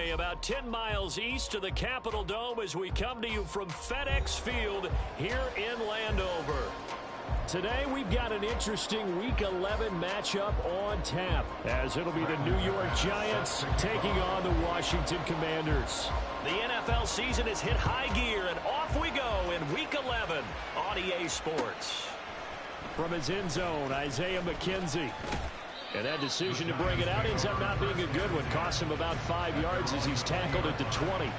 Saturday, about 10 miles east of the Capitol Dome as we come to you from FedEx Field here in Landover. Today, we've got an interesting Week 11 matchup on tap, as it'll be the New York Giants taking on the Washington Commanders. The NFL season has hit high gear, and off we go in Week 11 on EA Sports. From his end zone, Isaiah McKenzie. And that decision to bring it out ends up not being a good one. Cost him about 5 yards as he's tackled at the 20.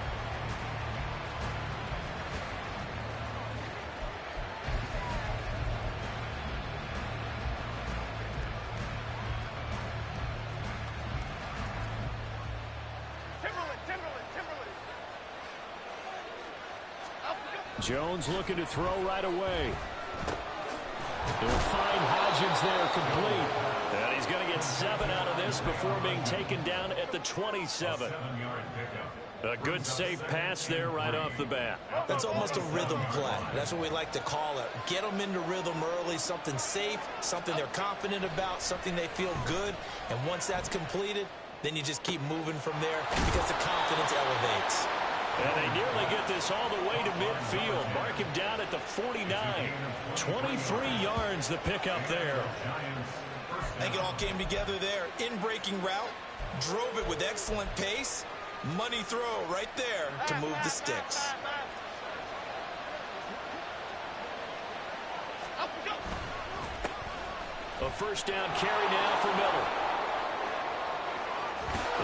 Jones looking to throw right away. They'll find Hodgins there complete. And he's going to get 7 out of this before being taken down at the 27. A good safe pass there right off the bat. That's almost a rhythm play. That's what we like to call it. Get them into rhythm early, something safe, something they're confident about, something they feel good. And once that's completed, then you just keep moving from there because the confidence elevates. And they nearly get this all the way to midfield. Mark him down at the 49. 23 yards the pickup there. I think it all came together there. In-breaking route, drove it with excellent pace. Money throw right there to move the sticks. A first down carry now for Miller.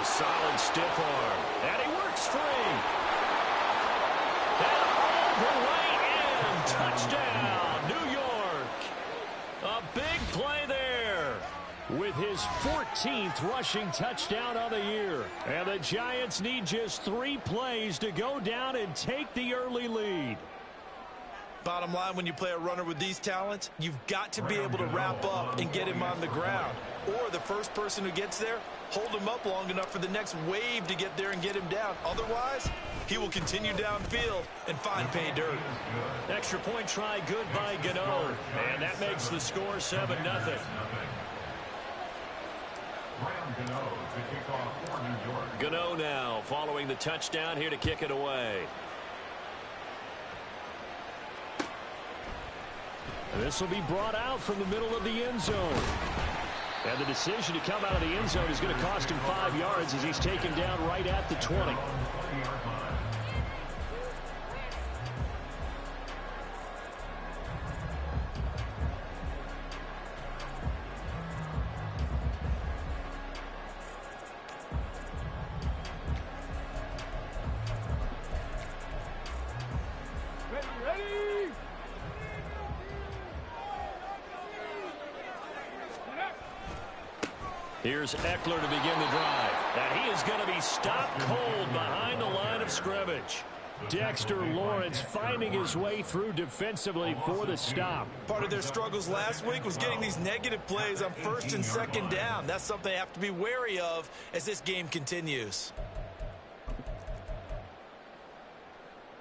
A solid stiff arm. And he works free. And all the way in. Touchdown, New York. A big play there with his 14th rushing touchdown of the year. And the Giants need just 3 plays to go down and take the early lead. Bottom line, when you play a runner with these talents, you've got to be able to wrap up and get him on the ground. Or the first person who gets there, hold him up long enough for the next wave to get there and get him down. Otherwise, he will continue downfield and find pay dirt. Extra point try good by Gano. And that makes the score 7-0. Gano now following the touchdown here to kick it away. This will be brought out from the middle of the end zone. And the decision to come out of the end zone is going to cost him 5 yards as he's taken down right at the 20. Here's Eckler to begin the drive. And he is going to be stopped cold behind the line of scrimmage. Dexter Lawrence finding his way through defensively for the stop. Part of their struggles last week was getting these negative plays on first and second down. That's something they have to be wary of as this game continues.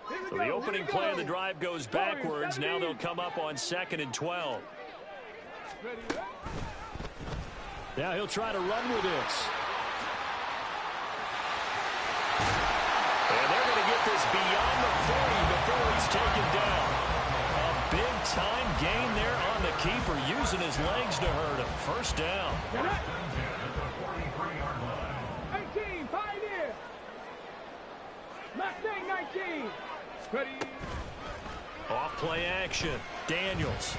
So the opening play of the drive goes backwards. Now they'll come up on 2nd and 12. Now he'll try to run with this. And they're going to get this beyond the 40 before he's taken down. A big-time gain there on the keeper, using his legs to hurt him. First down. 18, Pioneer. Mustang 19. Ready. Off play action. Daniels.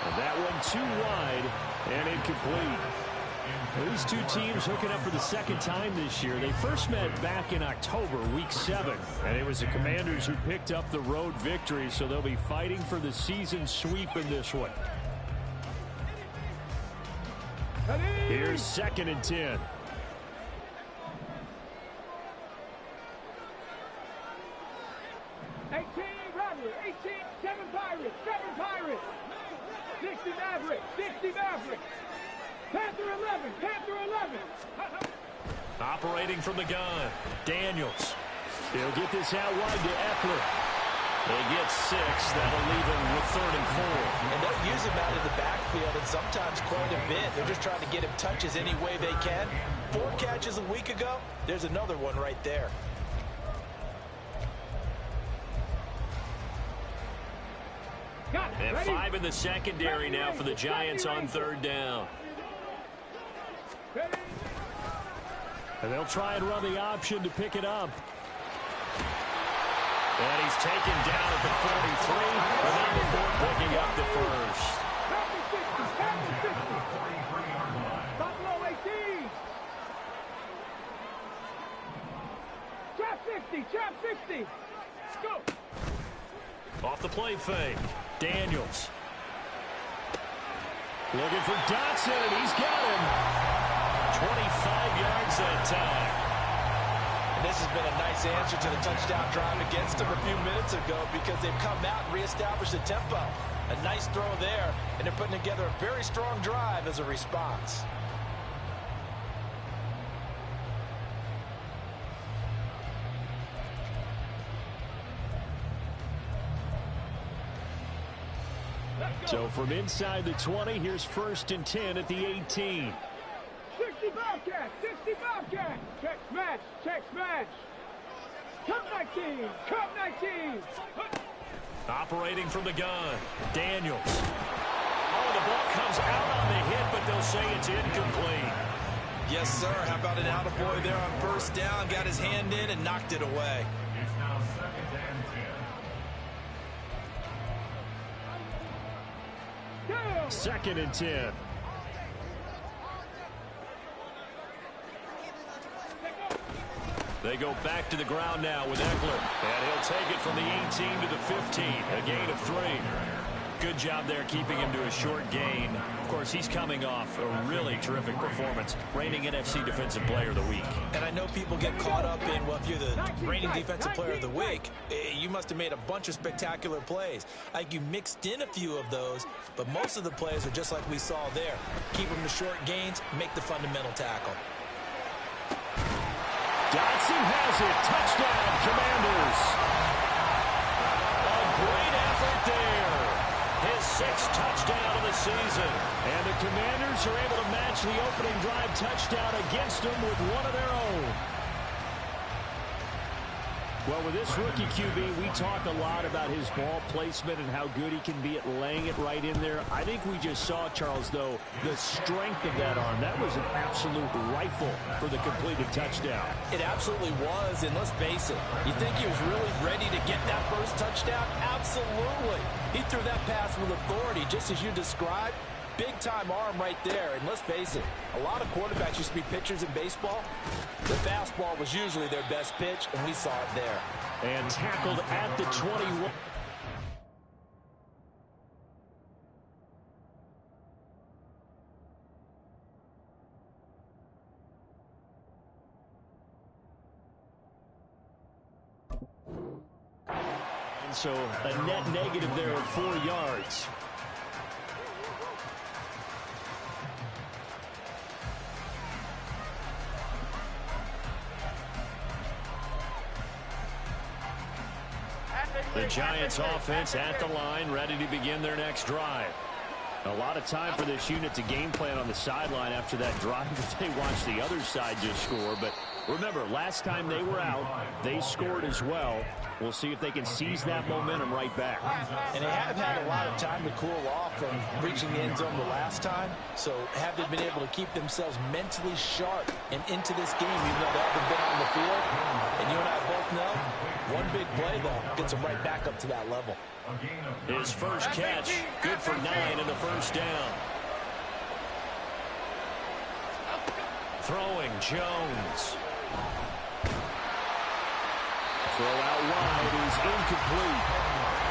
And that one too wide and incomplete. These two teams hooking up for the second time this year. They first met back in October, Week 7. And it was the Commanders who picked up the road victory, so they'll be fighting for the season sweep in this one. Here's 2nd and 10. Panther 11, Panther 11. Operating from the gun, Daniels. He'll get this out wide to Eckler. They get 6. That'll leave him with 3rd and 4. And they'll use him out in the backfield, and sometimes quite a bit. They're just trying to get him touches any way they can. 4 catches a week ago. There's another one right there. And 5 in the secondary now for the Giants on 3rd down. And they'll try and run the option to pick it up. And he's taken down at the 43. And number 4 picking up the first. Buffalo 18. Trap 60. Trap 60. Go. Off the play fake. Daniels. Looking for Dotson, and he's got him. 25 yards that time. And this has been a nice answer to the touchdown drive against them a few minutes ago because they've come out and reestablished the tempo. A nice throw there, and they're putting together a very strong drive as a response. So from inside the 20, here's 1st and 10 at the 18. 60 Bobcat. 60 Bobcat. Check smash. Check smash. Come 19. Come 19. Operating from the gun. Daniels. Oh, the ball comes out on the hit, but they'll say it's incomplete. Yes, sir. How about an attaboy there on 1st down? Got his hand in and knocked it away. It's now 2nd and 10. 2nd and 10. They go back to the ground now with Eckler. And he'll take it from the 18 to the 15. A gain of 3. Good job there keeping him to a short gain. Of course, he's coming off a really terrific performance. Reigning NFC Defensive Player of the Week. And I know people get caught up in, well, if you're the reigning Defensive Player of the Week, you must have made a bunch of spectacular plays. I think you mixed in a few of those, but most of the plays are just like we saw there. Keep them to short gains, make the fundamental tackle. Dotson has it. Touchdown, Commanders. A great effort there. His 6th touchdown of the season. And the Commanders are able to match the opening drive touchdown against them with one of their own. Well, with this rookie QB, we talk a lot about his ball placement and how good he can be at laying it right in there. I think we just saw, Charles, though, the strength of that arm. That was an absolute rifle for the completed touchdown. It absolutely was, and let's face it, you think he was really ready to get that first touchdown? Absolutely. He threw that pass with authority, just as you described. Big-time arm right there, and let's face it, a lot of quarterbacks used to be pitchers in baseball. The fastball was usually their best pitch, and we saw it there. And tackled at the 21. And so a net negative there of 4 yards. The Giants offense at the line, ready to begin their next drive. A lot of time for this unit to game plan on the sideline after that drive that they watched the other side just score. But remember, last time they were out, they scored as well. We'll see if they can seize that momentum right back. And they have had a lot of time to cool off from reaching the end zone the last time. So have they been able to keep themselves mentally sharp and into this game, even though they haven't been on the field? And you and I both know, one big play, though, gets them right back up to that level. His first catch, good for 9 in the first down. Throwing, Jones. Throw out wide is incomplete.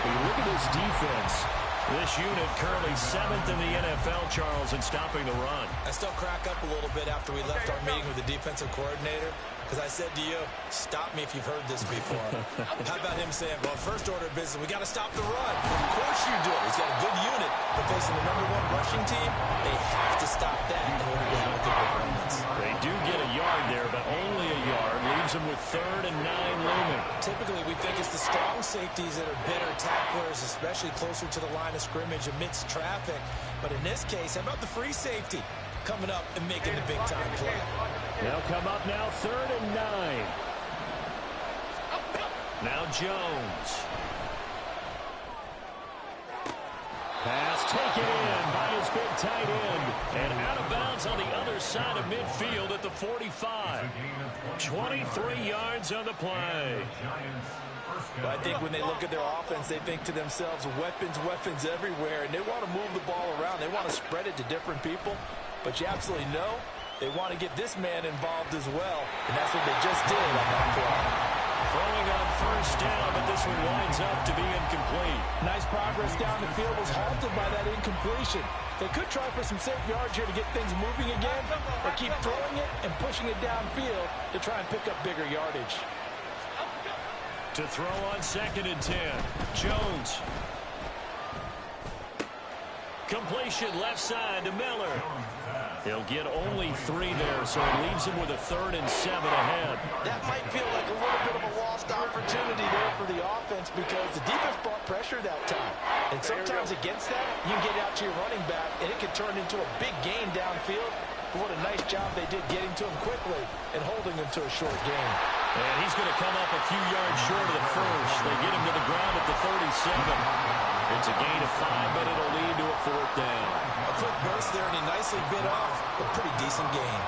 When you look at this defense, this unit currently 7th in the NFL, Charles, in stopping the run. I still crack up a little bit after we left our meeting with the defensive coordinator, because I said to you, stop me if you've heard this before. How about him saying, well, first order of business, we got to stop the run. Of course you do. He's got a good unit, but facing the #1 rushing team, they have to stop that in order to have a good performance. They do get a yard there, but only a yard. Leaves leaves them with 3rd and 9 looming. Typically, we think it's the strong safeties that are better tacklers, especially closer to the line of scrimmage amidst traffic. But in this case, how about the free safety coming up and making the big-time play? They'll come up now 3rd and 9. Now Jones. Pass taken in by his big tight end. And out of bounds on the other side of midfield at the 45. 23 yards on the play. But I think when they look at their offense, they think to themselves, weapons, weapons everywhere. And they want to move the ball around. They want to spread it to different people. But you absolutely know they want to get this man involved as well. And that's what they just did on that play. Throwing on 1st down, but this one winds up to be incomplete. Nice progress down the field was halted by that incompletion. They could try for some safe yards here to get things moving again, or keep throwing it and pushing it downfield to try and pick up bigger yardage. To throw on 2nd and 10. Jones. Completion left side to Miller. He'll get only 3 there, so it leaves him with a 3rd and 7 ahead. That might feel like a little bit of a lost opportunity there for the offense because the defense brought pressure that time. And sometimes against that, you can get out to your running back, and it can turn into a big gain downfield. But what a nice job they did getting to him quickly and holding him to a short gain. And he's going to come up a few yards short of the first. They get him to the ground at the 37. It's a gain of 5, but it'll lead to a 4th down. A quick burst there, and he nicely bit off a pretty decent gain.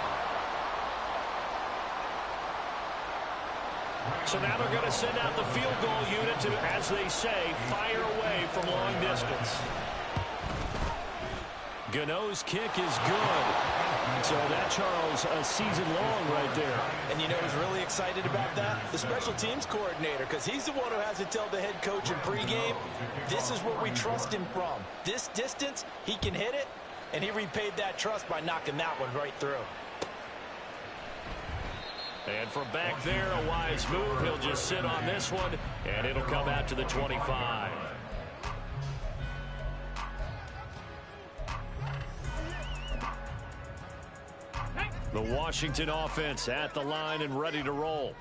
So now they're going to send out the field goal unit to, as they say, fire away from long distance. Gano's kick is good. So that, Charles, a season long right there. And you know who's really excited about that? The special teams coordinator, because he's the one who has to tell the head coach in pregame, this is what we trust him from. This distance, he can hit it, and he repaid that trust by knocking that one right through. And from back there, a wise move. He'll just sit on this one, and it'll come out to the 25. The Washington offense at the line and ready to roll.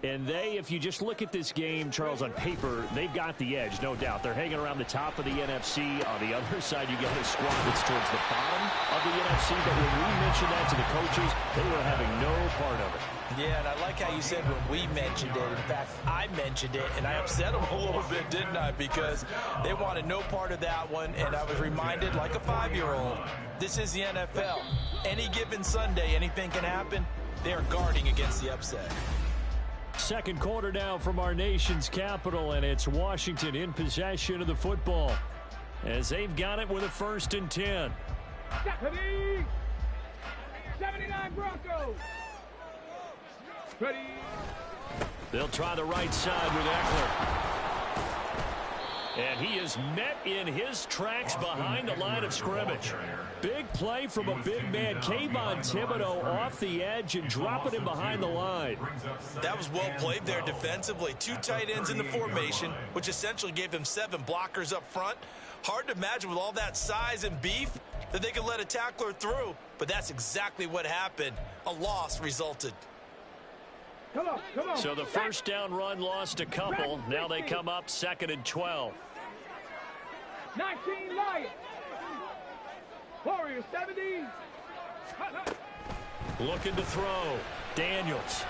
And they, if you just look at this game, Charles, on paper, they've got the edge, no doubt. They're hanging around the top of the NFC. On the other side, you got a squad that's towards the bottom of the NFC. But when we mentioned that to the coaches, they were having no part of it. Yeah, and I like how you said when we mentioned it. In fact, I mentioned it, and I upset them a little bit, didn't I? Because they wanted no part of that one, and I was reminded, like a 5-year-old, this is the NFL. Any given Sunday, anything can happen. They are guarding against the upset. Second quarter now from our nation's capital, and it's Washington in possession of the football as they've got it with a 1st and 10. 79 Broncos. Ready. They'll try the right side with Eckler. And he is met in his tracks behind the line of scrimmage. Big play from a big man. Kayvon Thibodeau off the edge and dropping him behind the line. That was well played there defensively. 2 tight ends in the formation, which essentially gave them 7 blockers up front. Hard to imagine with all that size and beef that they could let a tackler through, but that's exactly what happened. A loss resulted. Come on, come on. So the first down run lost a couple. Now they come up 2nd and 12. 19 Lions. Warriors 70. Looking to throw. Daniels.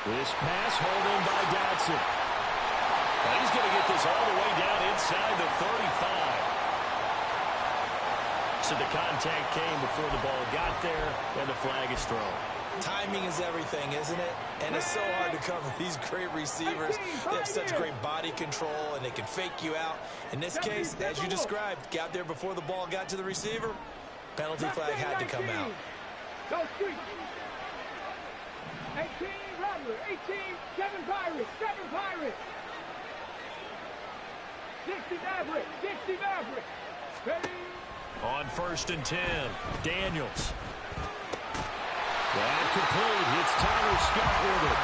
This pass hauled in by Dotson. And he's going to get this all the way down inside the 35. So the contact came before the ball got there, and the flag is thrown. Timing is everything, isn't it? And it's so hard to cover these great receivers. They have such great body control, and they can fake you out. In this case, as you described, got there before the ball got to the receiver. Penalty flag had to come out. Go street. 18 Rattler. 18, 7 Pirates. 7 Pirates. 60 Maverick. 60 Maverick. Ready. On 1st and 10, Daniels. That complete. It's Tyler Scott with it.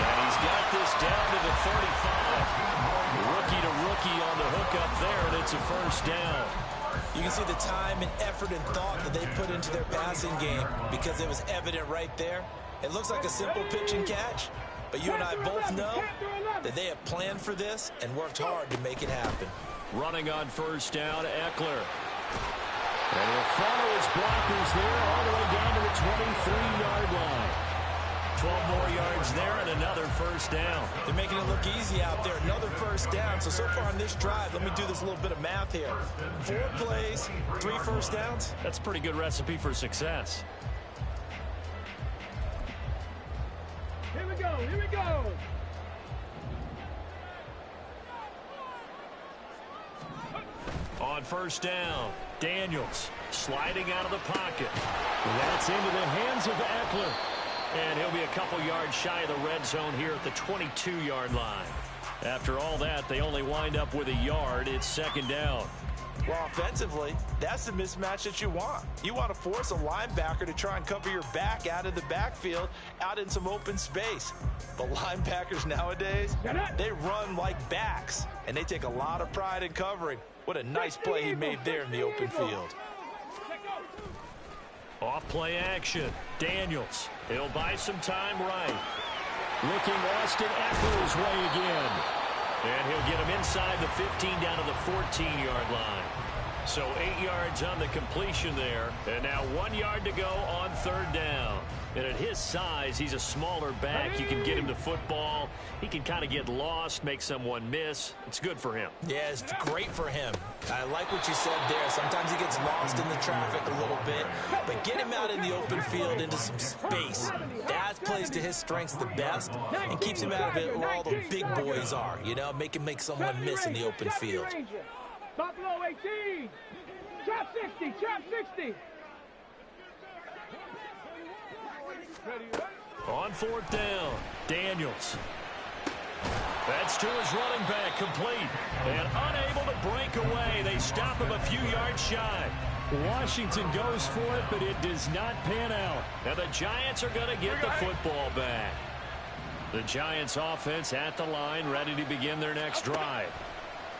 And he's got this down to the 35. Rookie to rookie on the hook up there, and it's a 1st down. You can see the time and effort and thought that they put into their passing game because it was evident right there. It looks like a simple pitch and catch, but you and I both know that they have planned for this and worked hard to make it happen. Running on first down, Eckler. And he'll follow his blockers there all the way down to the 23-yard line. 12 more yards there and another first down. They're making it look easy out there. Another first down. So far on this drive, let me do this little bit of math here. 4 plays, 3 first downs. That's a pretty good recipe for success. Here we go, here we go. On first down, Daniels sliding out of the pocket. That's into the hands of Eckler. And he'll be a couple yards shy of the red zone here at the 22-yard line. After all that, they only wind up with a yard. It's second down. Well, offensively, that's the mismatch that you want. You want to force a linebacker to try and cover your back out of the backfield, out in some open space. But linebackers nowadays, they run like backs, and they take a lot of pride in covering. What a nice play he made there in the open field. Off play action. Daniels. He'll buy some time right. Looking Austin Eckler's way again. And he'll get him inside the 15 down to the 14-yard line. So 8 yards on the completion there. And now 1 yard to go on third down. And at his size, he's a smaller back. You can get him to football. He can kind of get lost, make someone miss. It's good for him. Yeah, it's great for him. I like what you said there. Sometimes he gets lost in the traffic a little bit. But get him out in the open field into some space. That plays to his strengths the best and keeps him out of it where all the big boys are. You know, make someone miss in the open field. Buffalo 18. Trap 60, trap 60. On fourth down, Daniels. That's to his running back, complete. And unable to break away. They stop him a few yards shy. Washington goes for it, but it does not pan out. Now the Giants are going to get the football back. The Giants offense at the line, ready to begin their next drive.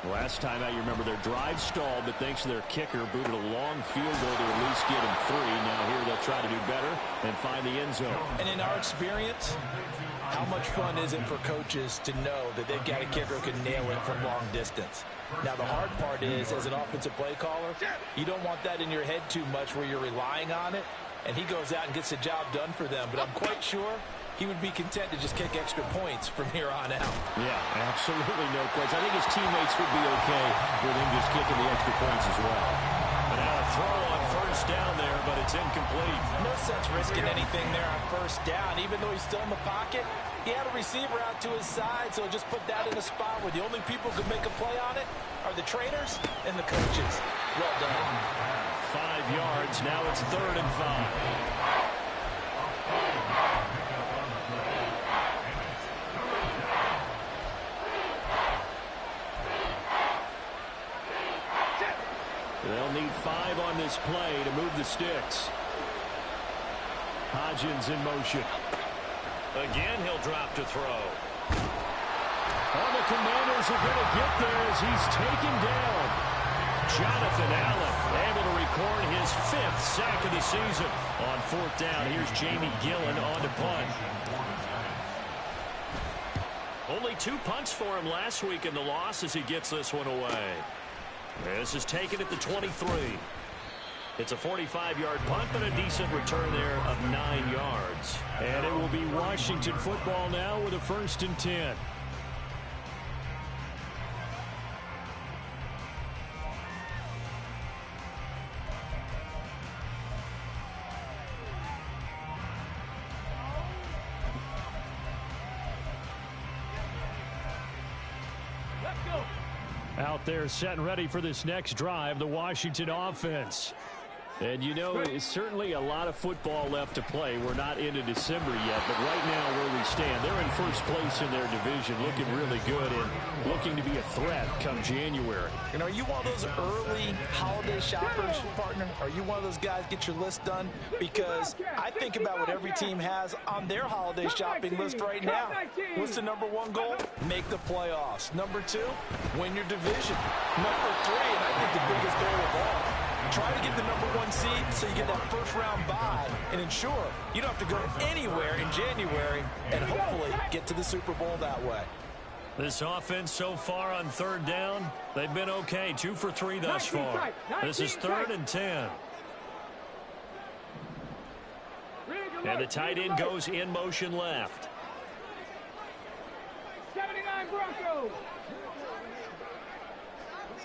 Last time out, you remember their drive stalled, but thanks to their kicker, booted a long field goal to at least get him 3. Now here they'll try to do better and find the end zone. And in our experience, how much fun is it for coaches to know that they've got a kicker who can nail it from long distance? Now the hard part is, as an offensive play caller, you don't want that in your head too much where you're relying on it, and he goes out and gets the job done for them. But I'm quite sure he would be content to just kick extra points from here on out. Yeah, absolutely no question. I think his teammates would be okay with him just kicking the extra points as well. And now a throw on first down there, but it's incomplete. No sense risking anything there on first down. Even though he's still in the pocket, he had a receiver out to his side, so just put that in a spot where the only people who can make a play on it are the trainers and the coaches. Well done. 5 yards. Now it's 3rd and 5. They'll need 5 on this play to move the sticks. Hodgins in motion. Again, he'll drop to throw. Oh, the Commanders are going to get there as he's taken down. Jonathan Allen able to record his 5th sack of the season. On 4th down, here's Jamie Gillen on to punt. Only 2 punts for him last week in the loss as he gets this one away. This is taken at the 23. It's a 45-yard punt, but a decent return there of 9 yards. And it will be Washington football now with a 1st and 10. Out there set and ready for this next drive, the Washington offense. And you know, it's certainly a lot of football left to play. We're not into December yet, but right now where we stand, they're in first place in their division, looking really good and looking to be a threat come January. And are you one of those early holiday shoppers, partner? Are you one of those guys get your list done? Because I think about what every team has on their holiday shopping list right now. What's the #1 goal? Make the playoffs. #2, win your division. #3, and I think the biggest goal of all, Try to get the #1 seed so you get that first-round bye and ensure you don't have to go anywhere in January and hopefully get to the Super Bowl that way. This offense so far on 3rd down, they've been okay. 2 for 3 thus far. This is 3rd and 10. And the tight end goes in motion left. 79 Broncos.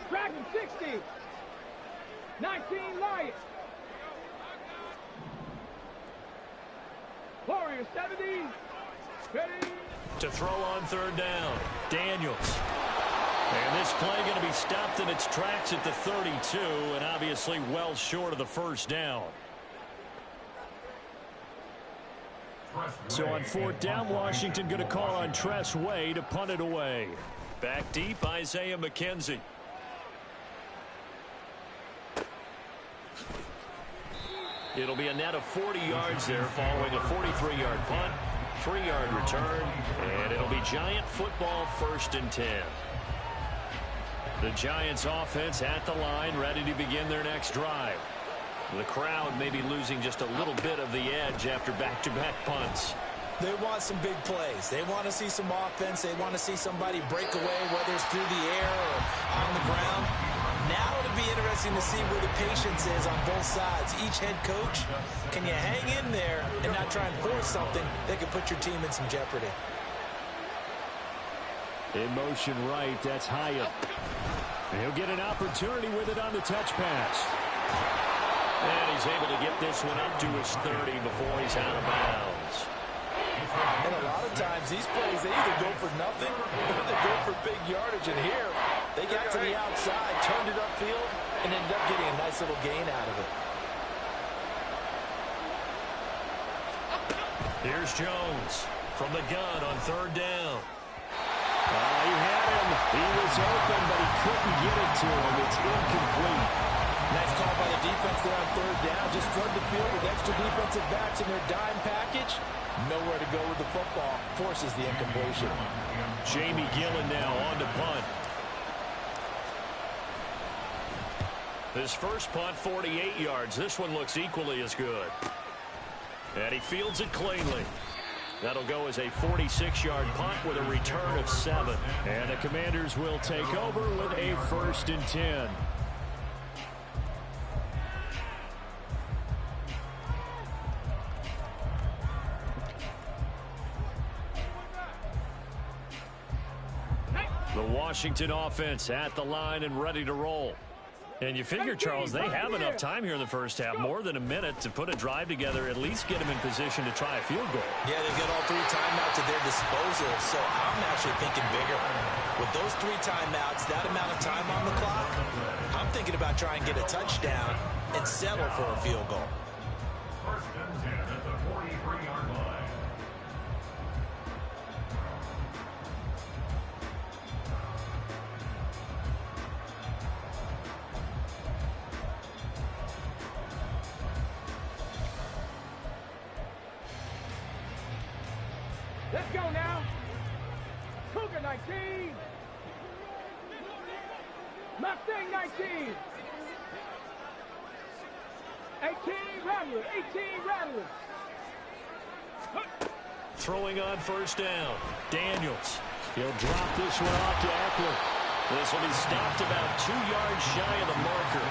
Dragon 60. 19 Lions. Warriors 70. Ready. To throw on 3rd down, Daniels. And this play going to be stopped in its tracks at the 32, and obviously well short of the 1st down. So on 4th down, Washington going to call on Tress Way to punt it away. Back deep, Isaiah McKenzie. It'll be a net of 40 yards there following a 43-yard punt, 3-yard return, and it'll be Giant football 1st and 10. The Giants offense at the line, ready to begin their next drive. The crowd may be losing just a little bit of the edge after back-to-back punts. They want some big plays. They want to see some offense. They want to see somebody break away, whether it's through the air or on the ground. Now it'll be interesting to see where the patience is on both sides. Each head coach, can you hang in there and not try and force something that could put your team in some jeopardy? In motion right, that's Hyatt. And he'll get an opportunity with it on the touch pass. And he's able to get this one up to his 30 before he's out of bounds. And a lot of times these plays, they either go for nothing or they go for big yardage. And here, they got to the outside, turned it upfield, and ended up getting a nice little gain out of it. Here's Jones from the gun on 3rd down. He had him. He was open, but he couldn't get it to him. It's incomplete. Nice call by the defense there on 3rd down. Just flood the field with extra defensive backs in their dime package. Nowhere to go with the football. Forces the incompletion. Jamie Gillen now on to punt. His first punt, 48 yards. This one looks equally as good. And he fields it cleanly. That'll go as a 46-yard punt with a return of 7. And the Commanders will take over with a 1st and 10. The Washington offense at the line and ready to roll. And you figure, Charles, they have enough time here in the first half, more than a minute, to put a drive together, at least get them in position to try a field goal. Yeah, they've got all 3 timeouts at their disposal, so I'm actually thinking bigger. With those 3 timeouts, that amount of time on the clock, I'm thinking about trying to get a touchdown and settle for a field goal. 1st and 10 at the 43-yard line. Let's go now. Cougar 19. Mustang 19. 18 Rattler. 18 Rattler. Throwing on 1st down. Daniels. He'll drop this one off to Eckler. This will be stopped about 2 yards shy of the marker.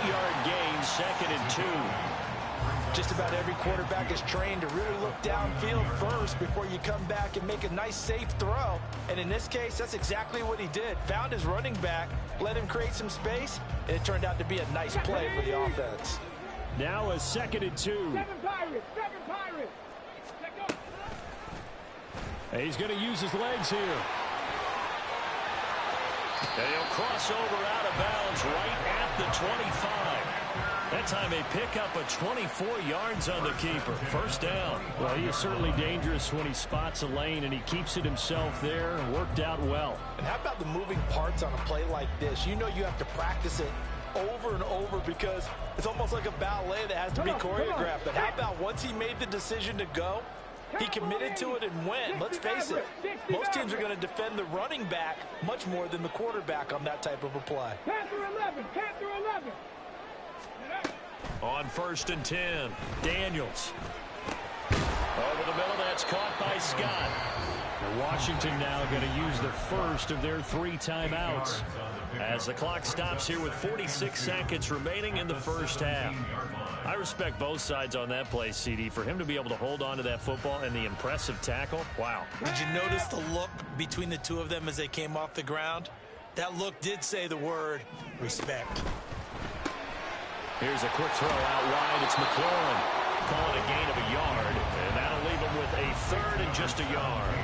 8-yard gain, 2nd and 2. Just about every quarterback is trained to really look downfield first before you come back and make a nice, safe throw. And in this case, that's exactly what he did. Found his running back, let him create some space, and it turned out to be a nice play for the offense. Now a 2nd and 2. 7 Pirates. 7 Pirates. Let's go. And he's going to use his legs here. And he'll cross over out of bounds right at the 25. That time they pick up a 24 yards on the keeper. 1st down. Well, he is certainly dangerous when he spots a lane, and he keeps it himself there. Worked out well. And how about the moving parts on a play like this? You know you have to practice it over and over because it's almost like a ballet that has to be choreographed. But how about once he made the decision to go, he committed to it and went. Let's face it, most teams are going to defend the running back much more than the quarterback on that type of a play. Panther 11. Panther 11. On 1st and 10, Daniels. Over the middle, that's caught by Scott. And Washington now going to use the first of their 3 timeouts as the clock stops here with 46 seconds remaining in the first half. I respect both sides on that play, CD. For him to be able to hold on to that football and the impressive tackle, wow. Did you notice the look between the two of them as they came off the ground? That look did say the word respect. Here's a quick throw out wide. It's McLaurin. Call it a gain of a yard, and that'll leave him with a 3rd and just a yard.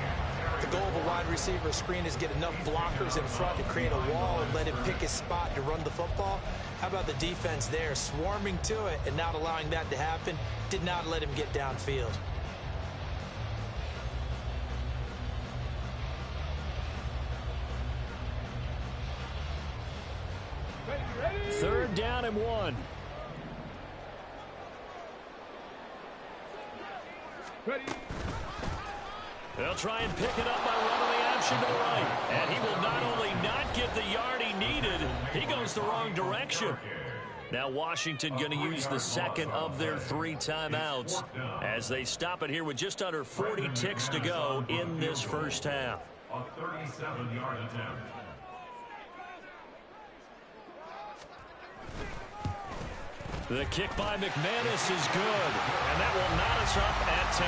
The goal of a wide receiver screen is get enough blockers in front to create a wall and let him pick his spot to run the football. How about the defense there, swarming to it and not allowing that to happen? Did not let him get downfield. Ready? 3rd down and 1. Ready? They'll try and pick it up by running the option to the right. And he will not only not get the yard he needed, he goes the wrong direction. Now Washington going to use the second of their 3 timeouts as they stop it here with just under 40 ticks to go in this first half. A 37-yard attempt. The kick by McManus is good, and that will knot us up at 10.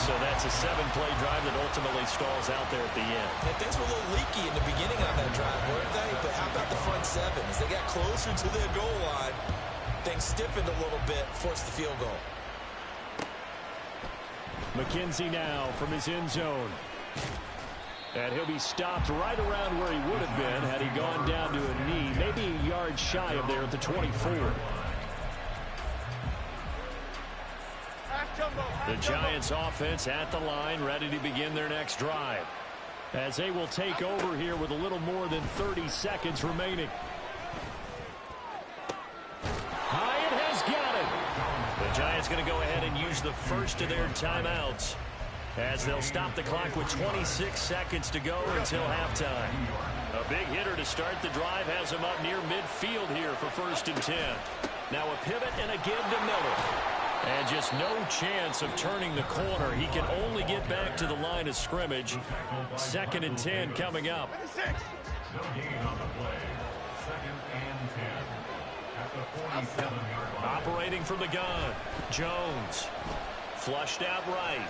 So that's a 7-play drive that ultimately stalls out there at the end. And things were a little leaky in the beginning on that drive, weren't they? But how about the front 7? As they got closer to their goal line, things stiffened a little bit, forced the field goal. McKenzie now from his end zone. And he'll be stopped right around where he would have been had he gone down to a knee, maybe a yard shy of there at the 24. The Giants offense at the line, ready to begin their next drive, as they will take over here with a little more than 30 seconds remaining. Hyatt has got it. The Giants going to go ahead and use the first of their timeouts as they'll stop the clock with 26 seconds to go until halftime. A big hitter to start the drive has him up near midfield here for 1st and 10. Now a pivot and a give to Miller. And just no chance of turning the corner. He can only get back to the line of scrimmage. 2nd and 10 coming up. No gain on the play. 2nd and 10. At the 47-yard line. Operating from the gun. Jones. Flushed out right.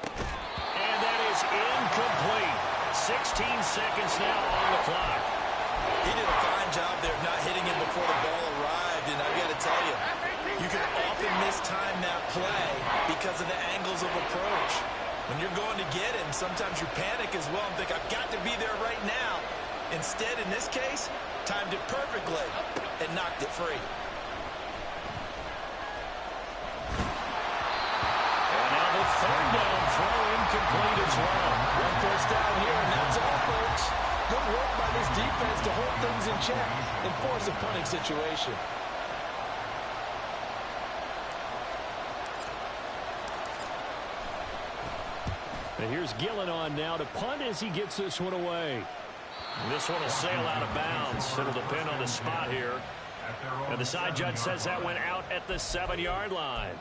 And that is incomplete. 16 seconds now on the clock. He did a fine job there of not hitting him before the ball arrived. And I've got to tell you, you can often mistime that play because of the angles of approach. When you're going to get him, sometimes you panic as well and think, I've got to be there right now. Instead, in this case, timed it perfectly and knocked it free. And now the 3rd down throw incomplete as well. 1 first down here, and that's all, folks. Good work by this defense to hold things in check and force a punting situation. And here's Gillen on now to punt as he gets this one away. This one will sail out of bounds. It'll depend on the spot here. And the side judge says that went out at the 7-yard line.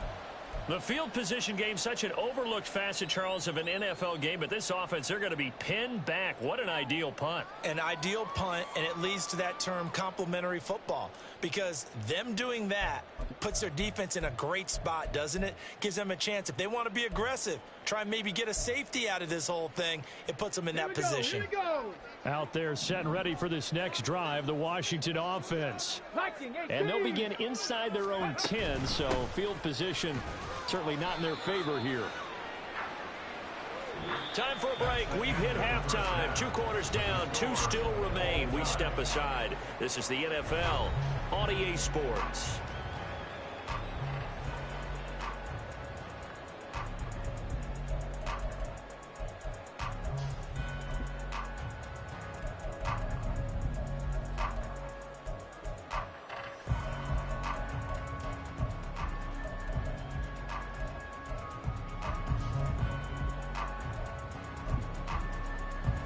The field position game, such an overlooked facet, Charles, of an NFL game, but this offense, they're going to be pinned back. What an ideal punt. An ideal punt, and it leads to that term complementary football, because them doing that puts their defense in a great spot, doesn't it? Gives them a chance. If they want to be aggressive, try and maybe get a safety out of this whole thing, it puts them in that position. Here we go. Out there set and ready for this next drive, the Washington offense. Viking 18. And they'll begin inside their own 10, so field position certainly not in their favor here. Time for a break. We've hit halftime. 2 quarters down, 2 still remain. We step aside. This is the NFL on EA Sports.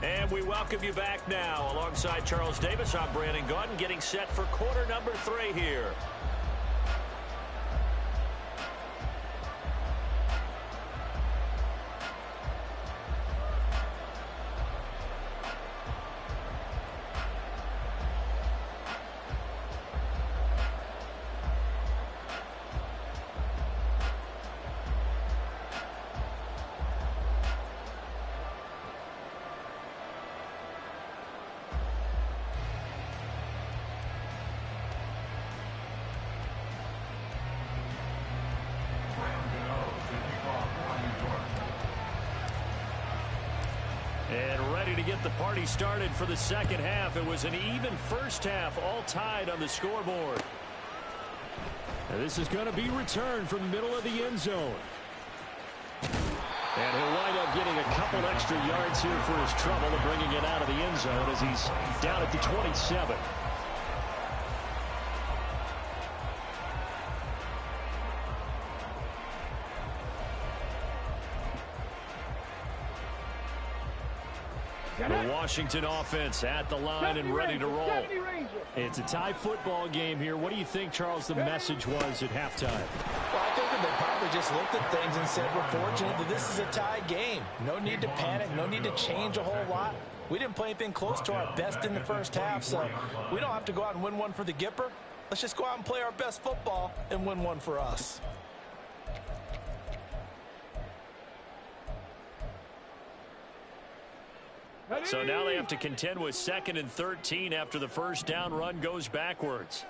And we welcome you back now. Alongside Charles Davis, I'm Brandon Gaudin, getting set for quarter number 3 here. And ready to get the party started for the second half. It was an even first half, all tied on the scoreboard. And this is going to be returned from the middle of the end zone. And he'll wind up getting a couple extra yards here for his trouble and bringing it out of the end zone as he's down at the 27. The Washington offense at the line and ready to roll. It's a tie football game here. What do you think, Charles, the message was at halftime? Well, I think that they probably just looked at things and said, we're fortunate that this is a tie game. No need to panic. No need to change a whole lot. We didn't play anything close to our best in the first half, so we don't have to go out and win one for the Gipper. Let's just go out and play our best football and win one for us. So now they have to contend with 2nd and 13 after the first down run goes backwards.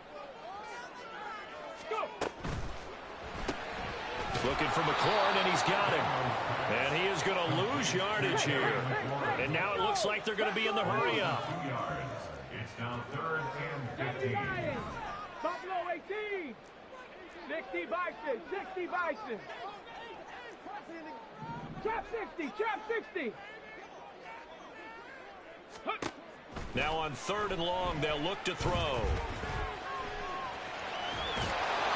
Looking for McLaurin, and he's got him. And he is going to lose yardage here. And now it looks like they're going to be in the hurry up. It's now 3rd and 15. Buffalo 18. 60 Bison. 60 Bison. Trap 60. Trap 60. Now on 3rd and long, they'll look to throw.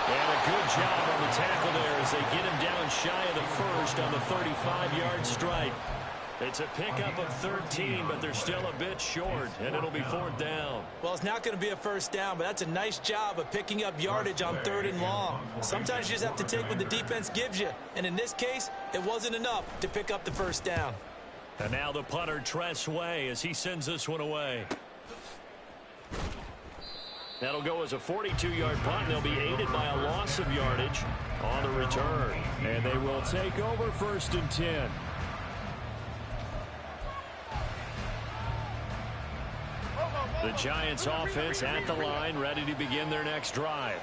And a good job on the tackle there as they get him down shy of the first on the 35-yard strike. It's a pickup of 13, but they're still a bit short, and it'll be 4th down. Well, it's not going to be a first down, but that's a nice job of picking up yardage on 3rd and long. Sometimes you just have to take what the defense gives you, and in this case, it wasn't enough to pick up the first down. And now the punter, Tress Way, as he sends this one away. That'll go as a 42-yard punt, and they'll be aided by a loss of yardage on the return. And they will take over 1st and 10. The Giants offense at the line, ready to begin their next drive.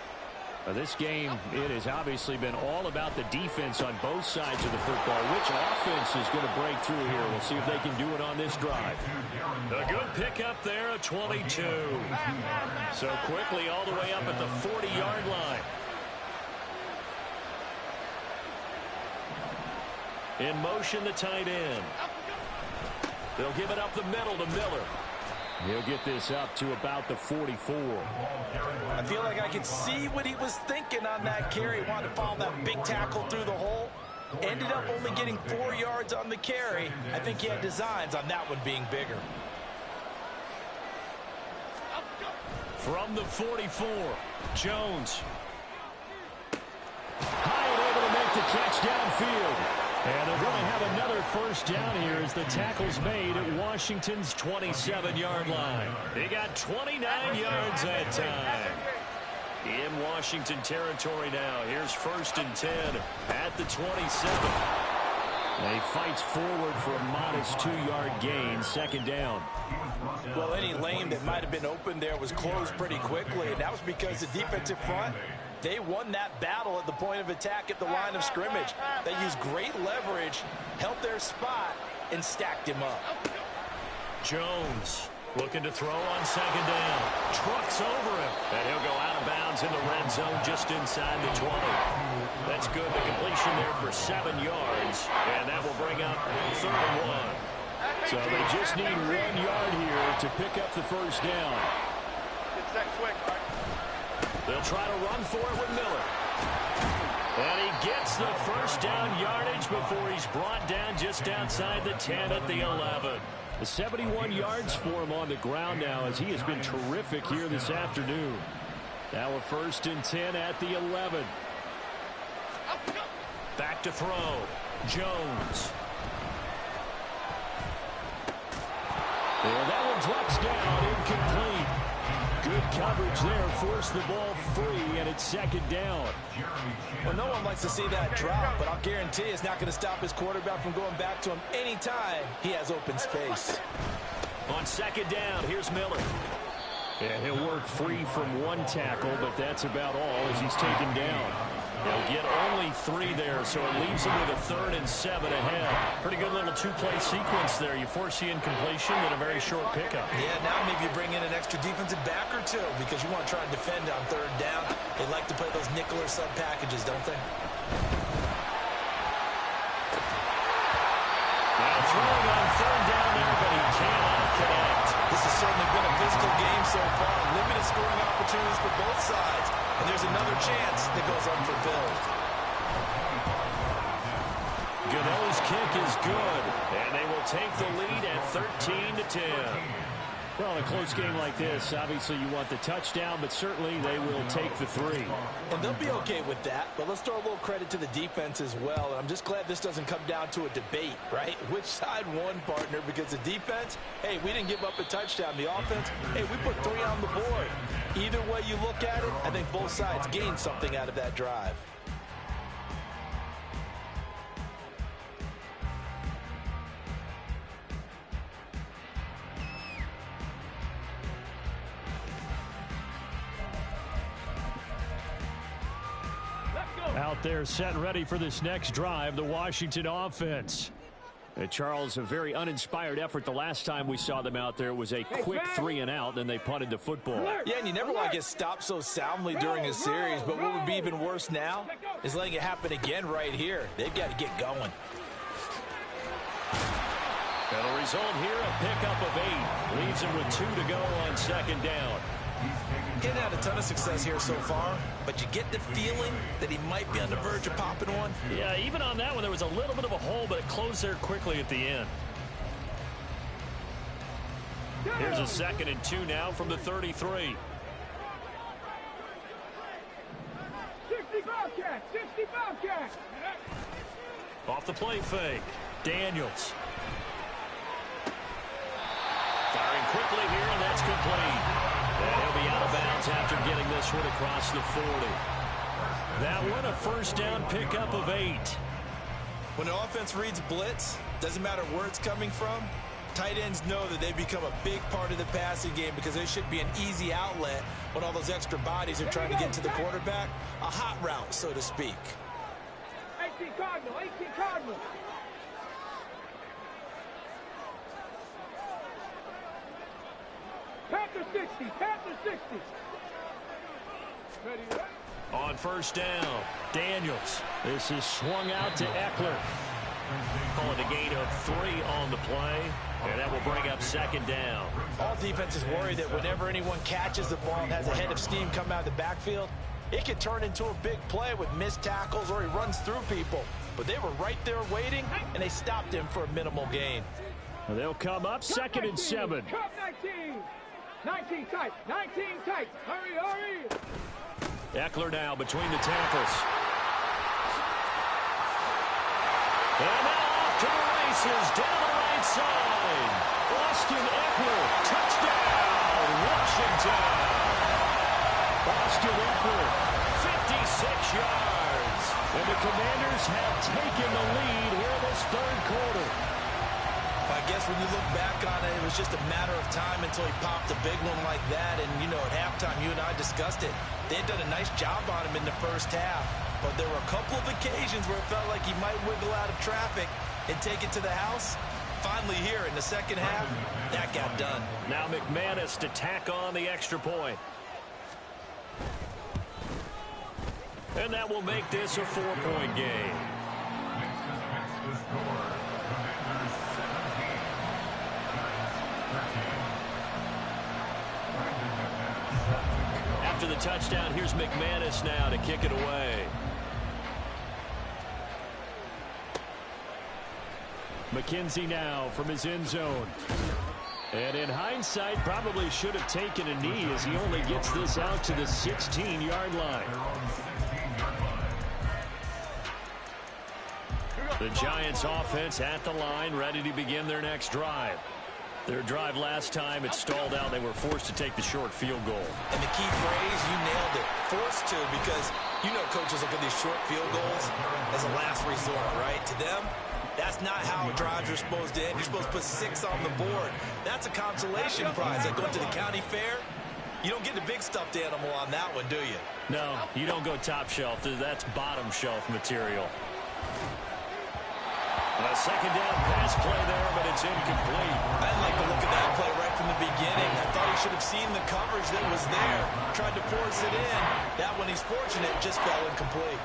This game, it has obviously been all about the defense on both sides of the football. Which offense is going to break through here? We'll see if they can do it on this drive. A good pickup there, a 22. So quickly all the way up at the 40-yard line. In motion, the tight end. They'll give it up the middle to Miller. He'll get this up to about the 44. I feel like I could see what he was thinking on that carry. He wanted to follow that big tackle through the hole. Ended up only getting 4 yards on the carry. I think he had designs on that one being bigger. From the 44, Jones. High and able to make the catch downfield. And they're going to have another first down here as the tackle's made at Washington's 27-yard line. They got 29 yards that time. In Washington territory now. Here's 1st and 10 at the 27. He fights forward for a modest 2-yard gain, 2nd down. Well, any lane that might have been open there was closed pretty quickly, and that was because the defensive front, they won that battle at the point of attack at the line of scrimmage. They used great leverage, held their spot, and stacked him up. Jones looking to throw on 2nd down. Trucks over him. And he'll go out of bounds in the red zone just inside the 20. That's good. The completion there for 7 yards. And that will bring up 3rd and 1. So they just need 1 yard here to pick up the first down. They'll try to run for it with Miller. And he gets the first down yardage before he's brought down just outside the 10 at the 11. The 71 yards for him on the ground now as he has been terrific here this afternoon. Now a 1st and 10 at the 11. Back to throw. Jones. And that one drops down, incomplete. Good coverage there, forced the ball free, and it's 2nd down. Well, no one likes to see that drop, but I'll guarantee it's not going to stop his quarterback from going back to him anytime he has open space. On 2nd down, here's Miller. And he'll work free from 1 tackle, but that's about all as he's taken down. They'll get only 3 there, so it leaves them with a 3rd and 7 ahead. Pretty good little 2-play sequence there. You force the incompletion and a very short pickup. Yeah, now maybe you bring in an extra defensive back or 2 because you want to try and defend on 3rd down. They like to play those nickel or sub packages, don't they? Now throwing on 3rd down there, but he cannot connect. This has certainly been a physical game so far. Limited scoring opportunities for both sides. And there's another chance that goes unfulfilled. Godot's kick is good, and they will take the lead at 13-10. Well, in a close game like this, obviously you want the touchdown, but certainly they will take the 3. And they'll be okay with that, but let's throw a little credit to the defense as well. And I'm just glad this doesn't come down to a debate, right? Which side won, partner? Because the defense, hey, we didn't give up a touchdown. The offense, hey, we put 3 on the board. Either way you look at it, I think both sides gained something out of that drive. Out there set and ready for this next drive, the Washington offense. Charles, a very uninspired effort the last time we saw them out there. It was a quick 3 and out, then they punted the football. Yeah, and you never want to get stopped so soundly during a series, but what would be even worse now is letting it happen again right here. They've got to get going. That'll result here, a pickup of 8. Leaves him with 2 to go on 2nd down. Getting had a ton of success here so far, but you get the feeling that he might be on the verge of popping one. Yeah, even on that one, there was a little bit of a hole, but it closed there quickly at the end. Here's a 2nd and 2 now from the 33. 60 Bobcats, 60 Bobcats. Off the play fake, Daniels. Firing quickly here, and that's complete. And he'll be out of bounds after getting this one across the 40. That one, a 1st down pickup of 8. When the offense reads blitz, doesn't matter where it's coming from, tight ends know that they become a big part of the passing game because there should be an easy outlet when all those extra bodies are trying to get to the quarterback. A hot route, so to speak. 18 Cardinal, 18 Cardinal. Panther 60, Panther 60. Ready, ready. On 1st down, Daniels. This is swung out to Eckler. Calling a gain of 3 on the play, and that will bring up 2nd down. All defenses worry that whenever anyone catches the ball and has a head of steam come out of the backfield, it can turn into a big play with missed tackles or he runs through people. But they were right there waiting, and they stopped him for a minimal gain. They'll come up 2nd and 7. Cup 19. 19 tight, 19 tight. Hurry, hurry. Eckler now between the tackles. And now off to the races down the right side. Austin Eckler, touchdown, Washington. Austin Eckler, 56 yards. And the Commanders have taken the lead here in this 3rd quarter. I guess when you look back on it, it was just a matter of time until he popped a big one like that. And, you know, at halftime, you and I discussed it. They had done a nice job on him in the 1st half. But there were a couple of occasions where it felt like he might wiggle out of traffic and take it to the house. Finally here in the 2nd half, that got done. Now McManus to tack on the extra point. And that will make this a 4-point game. After the touchdown, here's McManus now to kick it away. McKenzie now from his end zone. And in hindsight, probably should have taken a knee as he only gets this out to the 16-yard line. The Giants offense at the line, ready to begin their next drive. Their drive last time, it stalled out. They were forced to take the short field goal. And the key phrase, you nailed it. Forced to, because you know coaches look at these short field goals as a last resort, right? To them, that's not how drives are supposed to end. You're supposed to put 6 on the board. That's a consolation prize. Like going to the county fair, You don't get the big stuffed animal on that one, do you? No, you don't go top shelf. That's bottom shelf material. A second down pass play there, but it's incomplete. I didn't like the look of that play right from the beginning. I thought he should have seen the coverage that was there. Tried to force it in. That one, he's fortunate, just fell incomplete.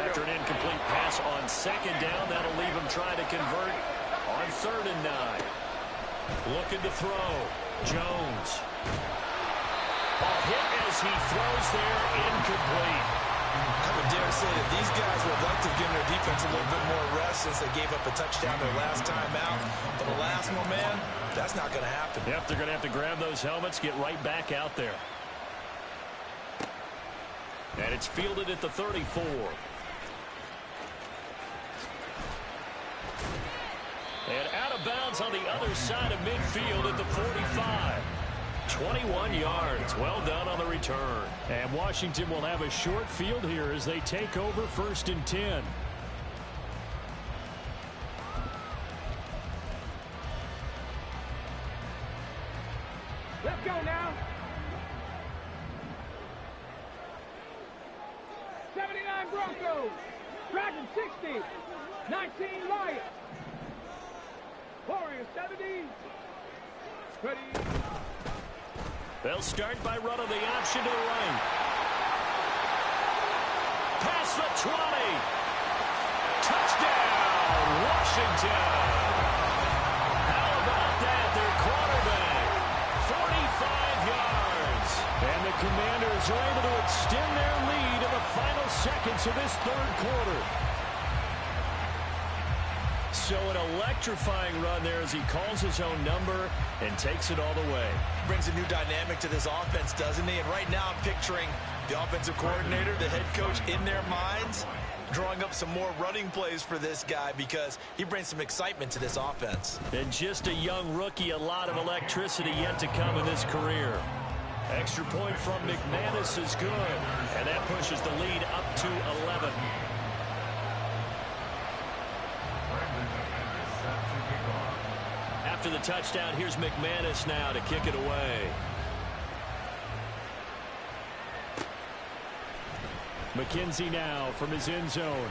After an incomplete pass on second down, that'll leave him trying to convert on 3rd and 9. Looking to throw. Jones. A hit as he throws there, incomplete. I would dare say that these guys would have liked to have given their defense a little bit more rest since they gave up a touchdown their last time out. But the last one, man, that's not going to happen. Yep, they're going to have to grab those helmets, get right back out there. And it's fielded at the 34. And out of bounds on the other side of midfield at the 45. 21 yards. Well done on the return. And Washington will have a short field here as they take over 1st and 10. Let's go now. 79 Broncos. Dragon 60. 19 Lions. Warriors 70. Ready. They'll start by running the option to the right. Past the 20. Touchdown, Washington. How about that? Their quarterback, 45 yards. And the Commanders are able to extend their lead in the final seconds of this 3rd quarter. So an electrifying run there as he calls his own number and takes it all the way. Brings a new dynamic to this offense, doesn't he? And right now I'm picturing the offensive coordinator, the head coach in their minds, drawing up some more running plays for this guy because he brings some excitement to this offense. And just a young rookie, a lot of electricity yet to come in his career. Extra point from McManus is good, and that pushes the lead up to 11. After the touchdown, here's McManus now to kick it away. McKenzie now from his end zone.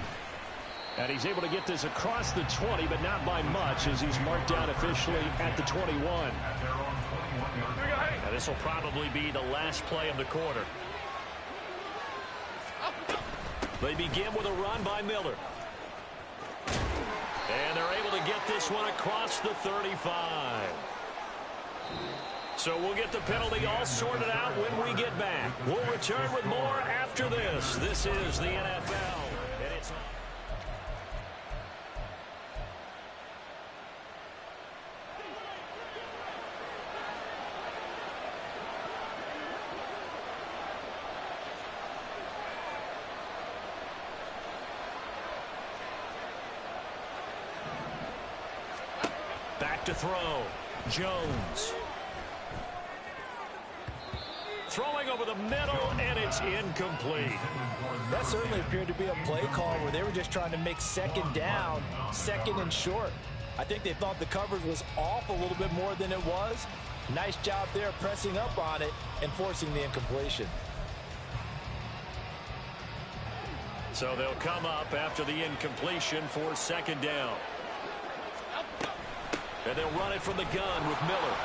And he's able to get this across the 20, but not by much as he's marked down officially at the 21. Now this will probably be the last play of the quarter. They begin with a run by Miller. And they're able to get this one across the 35. So we'll get the penalty all sorted out when we get back. We'll return with more after this. This is the NFL. And it's on. Back to throw. Jones. Throwing over the middle, and it's incomplete. That certainly appeared to be a play call where they were just trying to make second down, second and short. I think they thought the coverage was off a little bit more than it was. Nice job there pressing up on it and forcing the incompletion. So they'll come up after the incompletion for second down. And they'll run it from the gun with Miller.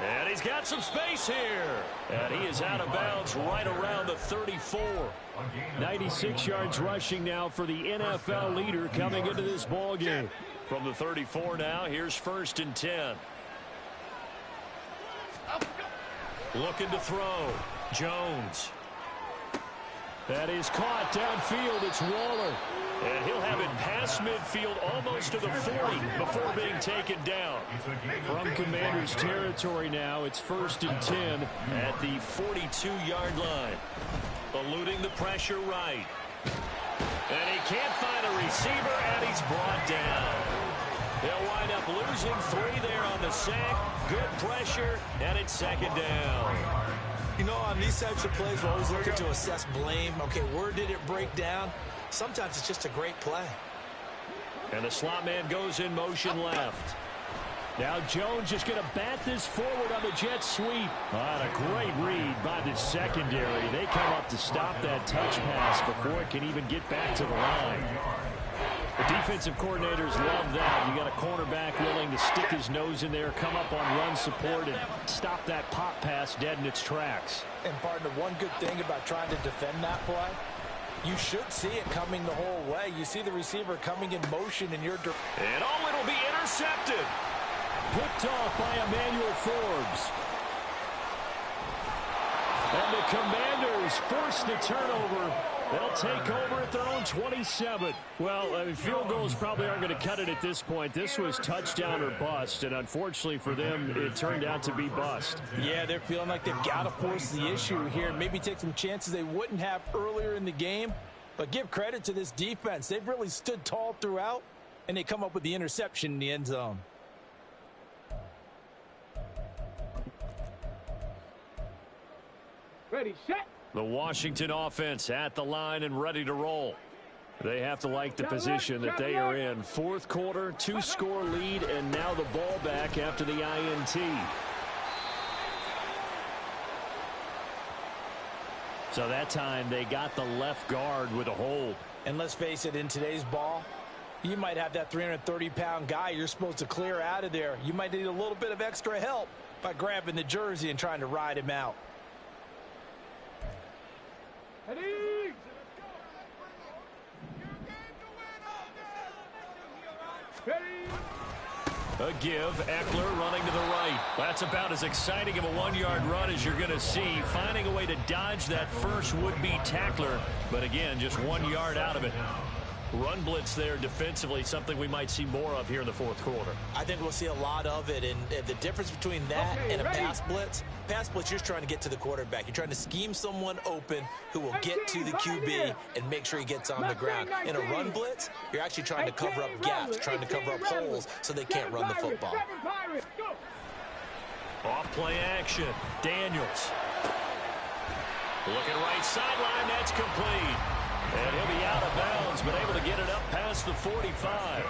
And he's got some space here. And he is out of bounds right around the 34. 96 yards rushing now for the NFL leader coming into this ball game. From the 34 now, here's 1st and 10. Looking to throw. Jones. That is caught downfield. It's Waller. And he'll have it past midfield almost to the 40 before being taken down. From Commanders territory now, it's 1st and 10 at the 42-yard line. Eluding the pressure right. And he can't find a receiver, and he's brought down. They'll wind up losing 3 there on the sack. Good pressure, and it's second down. You know, on these types of plays, we're always looking to assess blame. Okay, where did it break down? Sometimes it's just a great play. And the slot man goes in motion left. Now Jones just going to bat this forward on the jet sweep. A great read by the secondary. They come up to stop that touch pass before it can even get back to the line. The defensive coordinators love that. You got a cornerback willing to stick his nose in there, come up on run support, and stop that pop pass dead in its tracks. And partner, one good thing about trying to defend that play, you should see it coming the whole way. You see the receiver coming in motion in your direction. And it'll be intercepted. Picked off by Emmanuel Forbes. And the Commanders force the turnover. They'll take over at their own 27. Well, I mean, field goals probably aren't going to cut it at this point. This was touchdown or bust, and unfortunately for them, it turned out to be bust. Yeah, they're feeling like they've got to force the issue here and maybe take some chances they wouldn't have earlier in the game. But give credit to this defense. They've really stood tall throughout, and they come up with the interception in the end zone. Ready, set. The Washington offense at the line and ready to roll. They have to like the position that they are in. Fourth quarter, 2-score lead, and now the ball back after the INT. So that time they got the left guard with a hold. And let's face it, in today's ball, you might have that 330-pound guy you're supposed to clear out of there. You might need a little bit of extra help by grabbing the jersey and trying to ride him out. Ready. Ready. A give, Eckler running to the right. That's about as exciting of a 1-yard run as you're going to see. Finding a way to dodge that first would-be tackler, but again, just 1 yard out of it. Run blitz there defensively, something we might see more of here in the fourth quarter. I think we'll see a lot of it, and the difference between that and a pass blitz, you're just trying to get to the quarterback. You're trying to scheme someone open who will get to the QB and make sure he gets on the ground. In a run blitz, you're actually trying to cover up gaps, trying to cover up holes so they can't run the football. Off play action, Daniels. Looking right sideline, that's complete. And he'll be out of bounds, but able to get it up past the 45.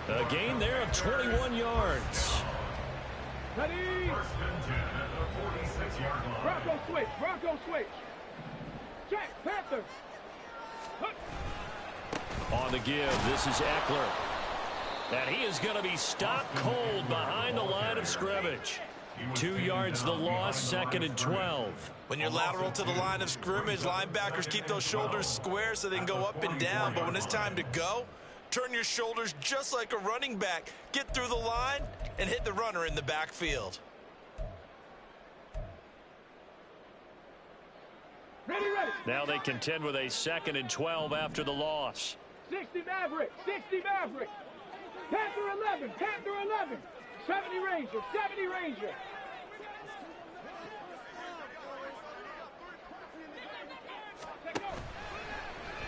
A gain there of 21 yards. Ready. First and 10 at the 46-yard line. Bronco switch. Bronco switch. Check. Panther. On the give, this is Eckler. And he is going to be stopped cold behind the line of scrimmage. 2 yards the loss, 2nd and 12. When you're lateral to the line of scrimmage, linebackers keep those shoulders square so they can go up and down. But when it's time to go, turn your shoulders just like a running back. Get through the line and hit the runner in the backfield. Ready, ready. Now they contend with a 2nd and 12 after the loss. 60 Maverick. 60 Maverick. Panther 11. Panther 11. 70 Ranger. 70 Ranger.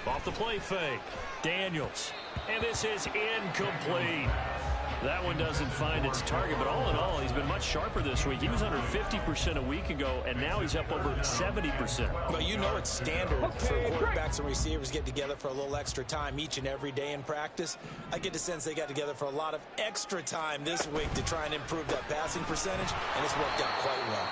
Off the play fake, Daniels. And this is incomplete. That one doesn't find its target, but all in all, he's been much sharper this week. He was under 50% a week ago, and now he's up over 70%. But you know it's standard for quarterbacks and receivers get together for a little extra time each and every day in practice. I get the sense they got together for a lot of extra time this week to try and improve that passing percentage, and it's worked out quite well.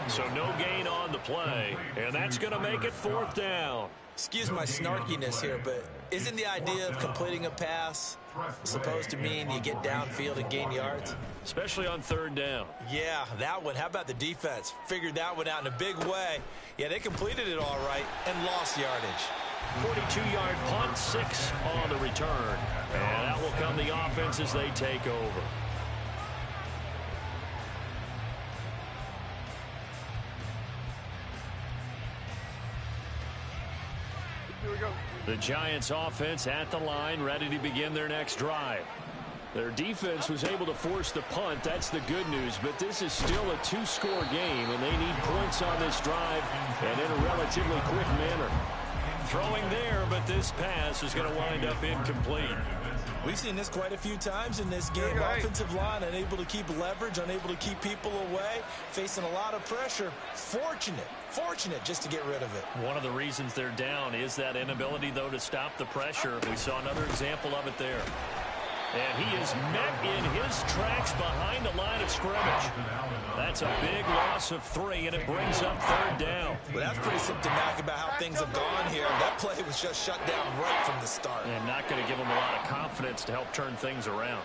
So no gain on the play, and that's going to make it 4th down. Excuse my snarkiness here, but isn't the idea of completing a pass supposed to mean you get downfield and gain yards? Especially on 3rd down. Yeah, that one. How about the defense? Figured that one out in a big way. Yeah, they completed it all right and lost yardage. 42-yard punt, 6 on the return. And out will come the offense as they take over. The Giants offense at the line, ready to begin their next drive. Their defense was able to force the punt. That's the good news, but this is still a 2-score game, and they need points on this drive and in a relatively quick manner. Throwing there, but this pass is going to wind up incomplete. We've seen this quite a few times in this game. Offensive line unable to keep leverage, unable to keep people away, facing a lot of pressure. Fortunate just to get rid of it. One of the reasons they're down is that inability, though, to stop the pressure. We saw another example of it there. And he is met in his tracks behind the line of scrimmage. That's a big loss of 3, and it brings up 3rd down. Well, that's pretty symptomatic about how things have gone here. That play was just shut down right from the start. And not going to give him a lot of confidence to help turn things around.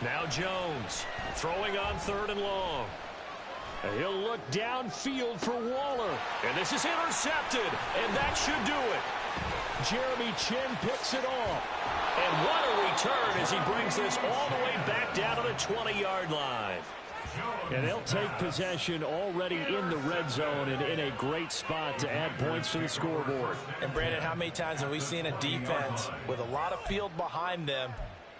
Now Jones throwing on 3rd and long. And he'll look downfield for Waller. And this is intercepted, and that should do it. Jeremy Chinn picks it off. And what a return as he brings this all the way back down to the 20-yard line. And they'll take possession already in the red zone and in a great spot to add points to the scoreboard. And, Brandon, how many times have we seen a defense with a lot of field behind them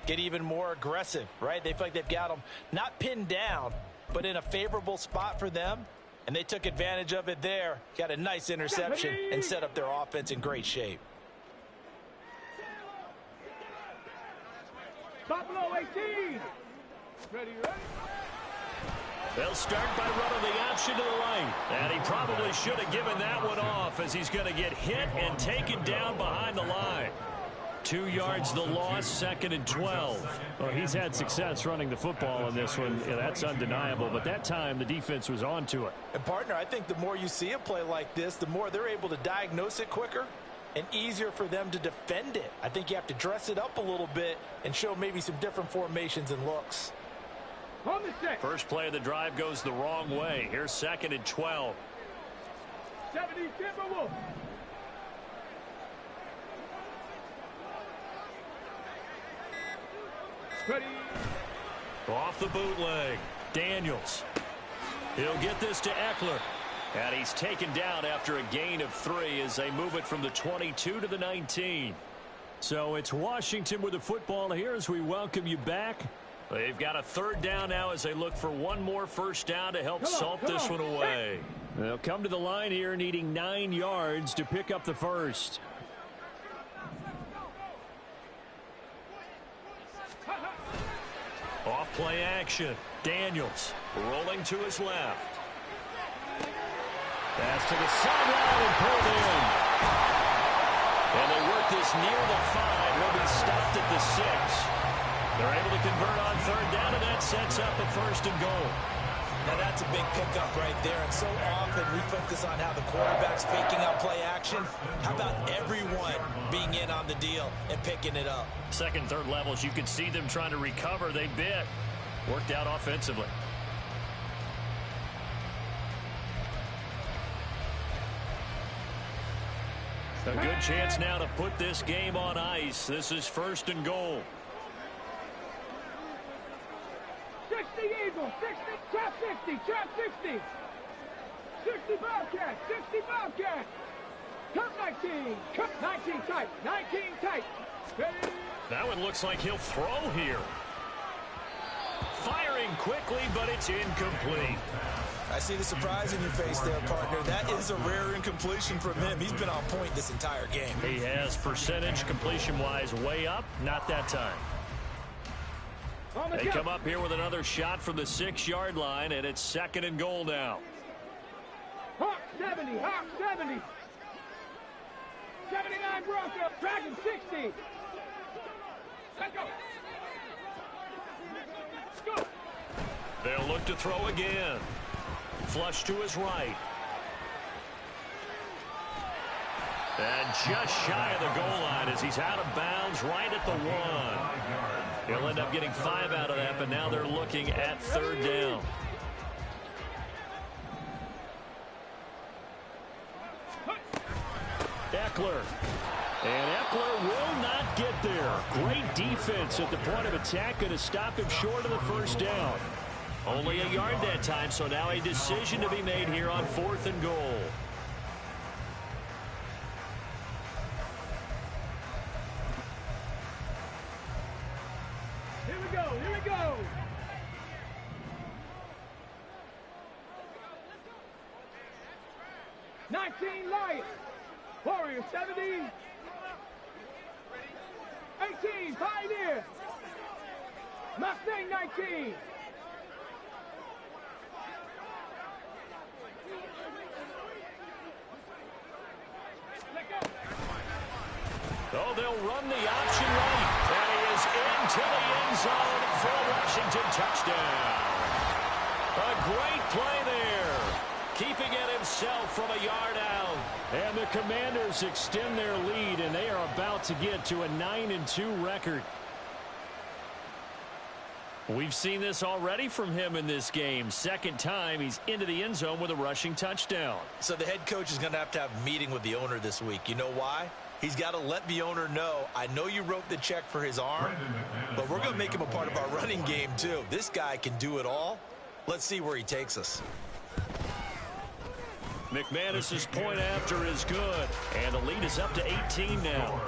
get even more aggressive, right? They feel like they've got them not pinned down, but in a favorable spot for them. And they took advantage of it there, got a nice interception, and set up their offense in great shape. Buffalo 18. Ready. They'll start by running the option to the right. And he probably should have given that one off as he's going to get hit and taken down behind the line. 2 yards the loss, 2nd and 12. Well, he's had success running the football in this one. Yeah, that's undeniable. But that time, the defense was on to it. And, partner, I think the more you see a play like this, the more they're able to diagnose it quicker and easier for them to defend it. I think you have to dress it up a little bit and show maybe some different formations and looks. First play of the drive goes the wrong way. Here's 2nd and 12. 70 Timberwolves. Ready. Off the bootleg. Daniels. He'll get this to Eckler. And he's taken down after a gain of 3 as they move it from the 22 to the 19. So it's Washington with the football here as we welcome you back. They've got a 3rd down now as they look for one more first down to help salt this one away. They'll come to the line here needing 9 yards to pick up the first. Off play action. Daniels rolling to his left. Pass to the sideline and pulled in. And they work this near the 5. He'll be stopped at the 6. They're able to convert on 3rd down, and that sets up a 1st and goal. Now that's a big pickup right there, and so often we focus on how the quarterback's faking out play action. How about everyone being in on the deal and picking it up? 2nd, 3rd levels, you can see them trying to recover. They bit. Worked out offensively. A good chance now to put this game on ice. This is 1st and goal. 60 Eagles, 60, trap 60, trap 60. 60 Bobcats, 60 Bobcats. Cut 19, cut 19 tight, 19 tight. Ready. That one looks like he'll throw here. Firing quickly, but it's incomplete. I see the surprise in your face there, partner. That is a rare incompletion from him. He's been on point this entire game. He has percentage completion-wise way up. Not that time. They come up here with another shot from the 6-yard line, and it's 2nd and goal now. Hawk 70, Hawk 70. 79 Broncos, Dragon 60. Let's go. Let's go. They'll look to throw again. Flush to his right. And just shy of the goal line as he's out of bounds right at the 1. He'll end up getting 5 out of that, but now they're looking at 3rd down. Eckler. And Eckler will not get there. Great defense at the point of attack, going to stop him short of the 1st down. Only a yard that time, so now a decision to be made here on 4th and goal. Here we go, here we go. $19 Lions. Warriors 70. 18 Pioneer. Mustang 19. Oh, they'll run the option right. And he is in end zone for a Washington touchdown. A great play there. Keeping it himself from a yard out. And the Commanders extend their lead, and they are about to get to a 9-2 record. We've seen this already from him in this game. Second time he's into the end zone with a rushing touchdown. So the head coach is going to have a meeting with the owner this week. You know why? He's got to let the owner know, I know you wrote the check for his arm, but we're going to make him a part of our running game too. This guy can do it all. Let's see where he takes us. McManus's point after is good, and the lead is up to 18 now.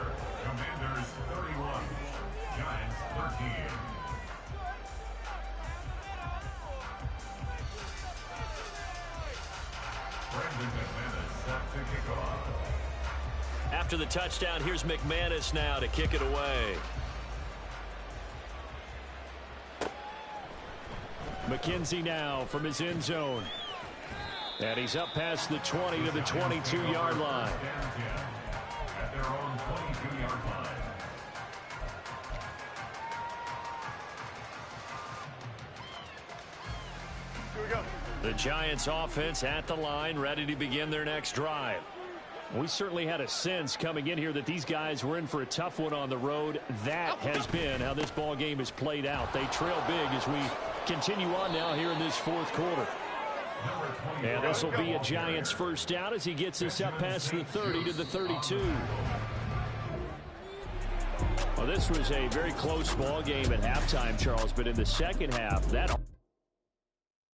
Commanders 31, Giants 13. Brandon McManus set to kick off. After the touchdown, here's McManus now to kick it away. McKenzie now from his end zone. And he's up past the 20 to the 22-yard line. At their own 22-yard line. Here we go. The Giants offense at the line, ready to begin their next drive. We certainly had a sense coming in here that these guys were in for a tough one on the road. That has been how this ball game has played out. They trail big as we continue on now here in this fourth quarter. And this will be a Giants first down as he gets us up past the 30 to the 32. Well, this was a very close ball game at halftime, Charles, but in the second half, that